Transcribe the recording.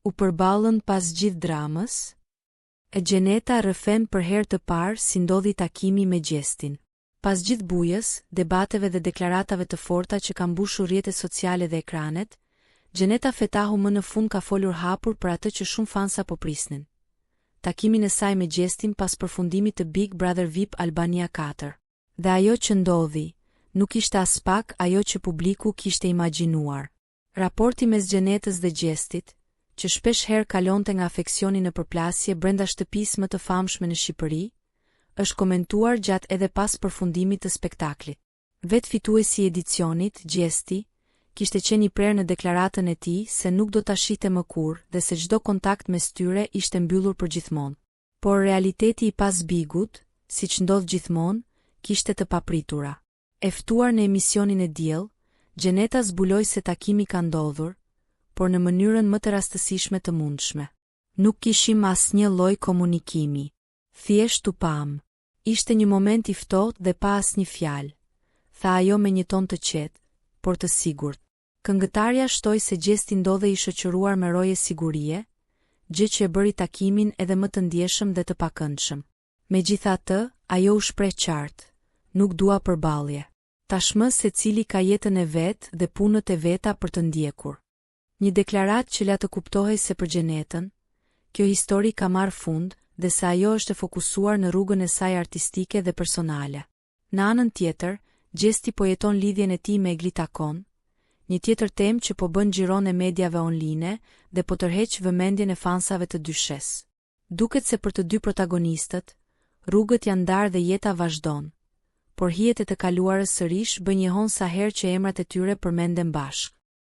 U përballën pas gjithë dramës? E Gjeneta rrëfen për herë të parë si ndodhi takimi me Gjestin. Pas gjithë bujës, debateve dhe deklaratave të forta që kanë mbushur rrjetet sociale dhe ekranet, Gjeneta Fetahu më në fund ka folur hapur për atë që shumë fansa po prisnin. Takimin e saj me Gjestin pas përfundimit të Big Brother VIP Albania 4. Dhe ajo që ndodhi, nuk ishte as pak ajo që publiku kishte imagjinuar. Raporti mes Gjenetës dhe Gjestit, që shpesh herë kalonte nga afeksioni në përplasje brenda shtëpisë më të famshme në Shqipëri, është komentuar gjatë edhe pas përfundimit të spektaklit. Vetë fituesi i edicionit, Gjesti, kishte qenë i prerë në deklaratën e tij se nuk do ta shihte më kurrë dhe se çdo kontakt mes tyre ishte mbyllur përgjithmonë. Por realiteti i pas Bigut, siç ndodh gjithmonë, kishte të papritura. E ftuar në emisionin e diell, Gjeneta zbuloi se takimi ka ndodhur, por në mënyrën më të rastësishme të mundshme. Nuk kishim asnjë lloj komunikimi. Thjesht u pam. Ishte një moment i ftohtë dhe pa asnjë fjalë, tha ajo me një ton të qetë, por të sigurt. Këngëtarja shtoi se Gjesti ndodhej i shoqëruar me roje sigurie, gjë që e bëri takimin edhe më të ndjeshëm dhe të pakëndshëm. Megjithatë, ajo u shpreh qartë, nuk dua përballje. Tashmë secili ka jetën e vet dhe punët e veta për të ndjekur. Një deklaratë që la të kuptohej se për Gjenetën, kjo histori ka marrë fund dhe se ajo është e fokusuar në rrugën e saj artistike dhe personale. Në anën tjetër, Gjesti po jeton lidhjen e tij me Eglita Kon, një tjetër temë që po bën xhiron e mediave online dhe po tërheq vëmendjen e fansave të dyshes. Duket se për të dy protagonistët, rrugët janë ndarë dhe jeta vazhdon, por hijet e të kaluarës sërish bënjehon sa herë që emrat e tyre përmenden bashkë.